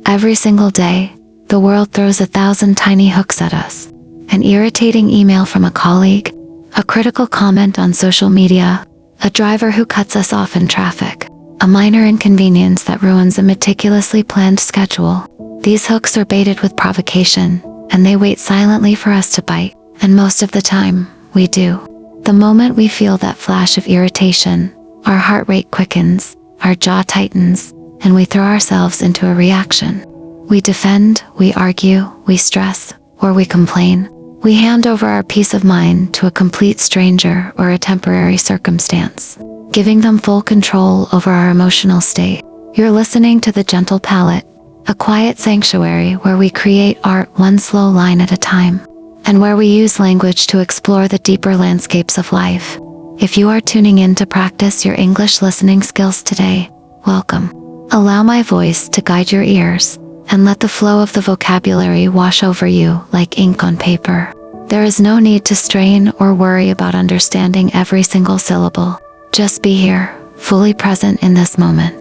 Every single day, the world throws 1,000 tiny hooks at us. An irritating email from a colleague, a critical comment on social media, a driver who cuts us off in traffic, a minor inconvenience that ruins a meticulously planned schedule. These hooks are baited with provocation, and they wait silently for us to bite, and most of the time, we do. The moment we feel that flash of irritation, our heart rate quickens, our jaw tightens, and we throw ourselves into a reaction. We defend, we argue, we stress, or we complain. We hand over our peace of mind to a complete stranger or a temporary circumstance, giving them full control over our emotional state. You're listening to The Gentle Palette, a quiet sanctuary where we create art one slow line at a time, and where we use language to explore the deeper landscapes of life. If you are tuning in to practice your English listening skills today, welcome. Allow my voice to guide your ears, and let the flow of the vocabulary wash over you like ink on paper. There is no need to strain or worry about understanding every single syllable. Just be here, fully present in this moment.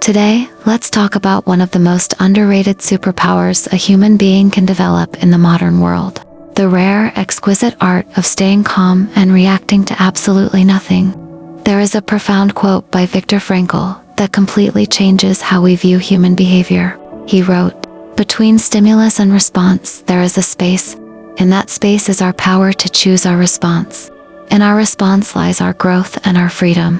Today, let's talk about one of the most underrated superpowers a human being can develop in the modern world. The rare, exquisite art of staying calm and reacting to absolutely nothing. There is a profound quote by Viktor Frankl that completely changes how we view human behavior. He wrote, "Between stimulus and response, there is a space. In that space is our power to choose our response. In our response lies our growth and our freedom."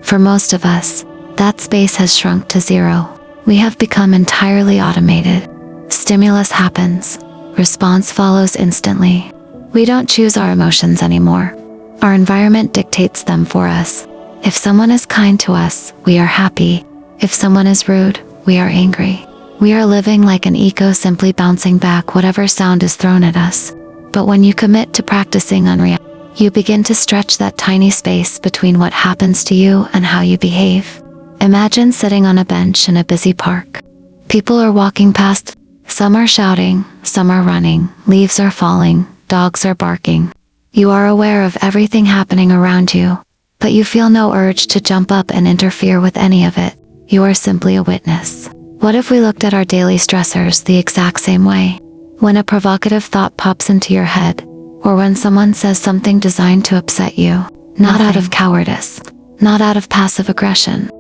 For most of us, that space has shrunk to zero. We have become entirely automated. Stimulus happens. Response follows instantly. We don't choose our emotions anymore. Our environment dictates them for us. If someone is kind to us, we are happy. If someone is rude, we are angry. We are living like an echo, simply bouncing back whatever sound is thrown at us. But when you commit to practicing Unreactivity, you begin to stretch that tiny space between what happens to you and how you behave. Imagine sitting on a bench in a busy park. People are walking past. Some are shouting, some are running, leaves are falling, dogs are barking. You are aware of everything happening around you, but you feel no urge to jump up and interfere with any of it. You are simply a witness. What if we looked at our daily stressors the exact same way? When a provocative thought pops into your head, or when someone says something designed to upset you, not out of cowardice, not out of passive aggression,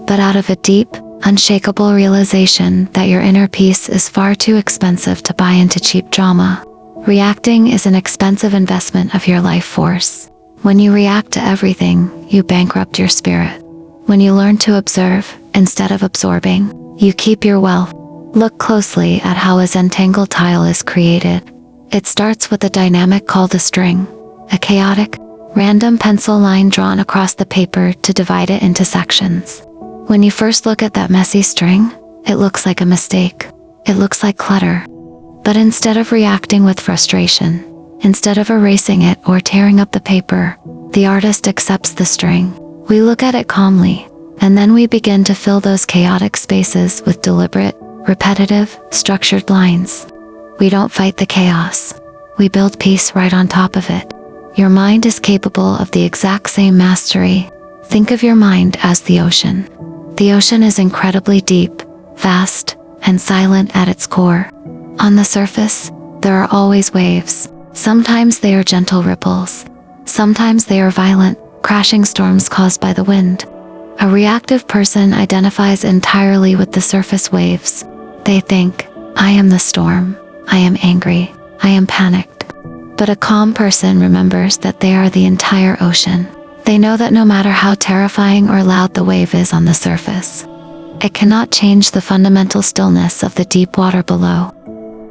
but out of a deep, unshakable realization that your inner peace is far too expensive to buy into cheap drama. Reacting is an expensive investment of your life force. When you react to everything, you bankrupt your spirit. When you learn to observe, instead of absorbing, you keep your wealth. Look closely at how a Zentangle tile is created. It starts with a dynamic called a string, a chaotic, random pencil line drawn across the paper to divide it into sections. When you first look at that messy string, it looks like a mistake. It looks like clutter. But instead of reacting with frustration, instead of erasing it or tearing up the paper, the artist accepts the string. We look at it calmly, and then we begin to fill those chaotic spaces with deliberate, repetitive, structured lines. We don't fight the chaos. We build peace right on top of it. Your mind is capable of the exact same mastery. Think of your mind as the ocean. The ocean is incredibly deep, vast, and silent at its core. On the surface, there are always waves. Sometimes they are gentle ripples. Sometimes they are violent, crashing storms caused by the wind. A reactive person identifies entirely with the surface waves. They think, "I am the storm. I am angry. I am panicked." But a calm person remembers that they are the entire ocean. They know that no matter how terrifying or loud the wave is on the surface, it cannot change the fundamental stillness of the deep water below.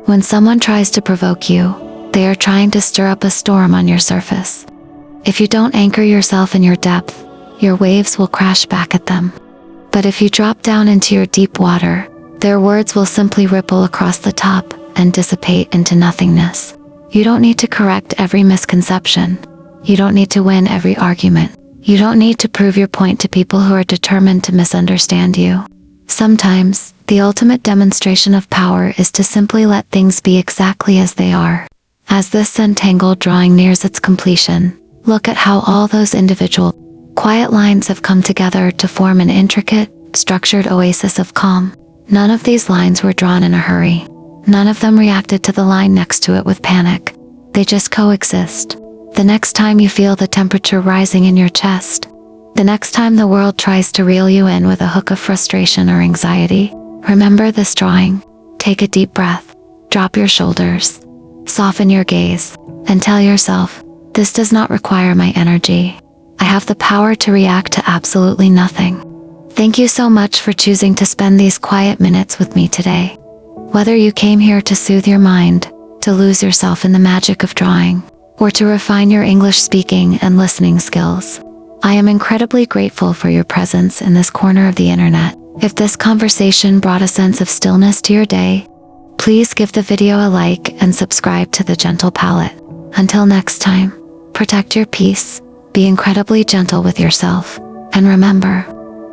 When someone tries to provoke you, they are trying to stir up a storm on your surface. If you don't anchor yourself in your depth, your waves will crash back at them. But if you drop down into your deep water, their words will simply ripple across the top and dissipate into nothingness. You don't need to correct every misconception. You don't need to win every argument. You don't need to prove your point to people who are determined to misunderstand you. Sometimes, the ultimate demonstration of power is to simply let things be exactly as they are. As this Zentangle drawing nears its completion, look at how all those individual, quiet lines have come together to form an intricate, structured oasis of calm. None of these lines were drawn in a hurry. None of them reacted to the line next to it with panic. They just coexist. The next time you feel the temperature rising in your chest, the next time the world tries to reel you in with a hook of frustration or anxiety, remember this drawing. Take a deep breath, drop your shoulders, soften your gaze, and tell yourself, this does not require my energy. I have the power to react to absolutely nothing. Thank you so much for choosing to spend these quiet minutes with me today. Whether you came here to soothe your mind, to lose yourself in the magic of drawing, or to refine your English speaking and listening skills, I am incredibly grateful for your presence in this corner of the internet. If this conversation brought a sense of stillness to your day, please give the video a like and subscribe to The Gentle Palette. Until next time, protect your peace, be incredibly gentle with yourself, and remember,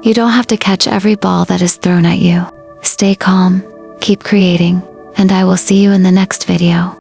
you don't have to catch every ball that is thrown at you. Stay calm, keep creating, and I will see you in the next video.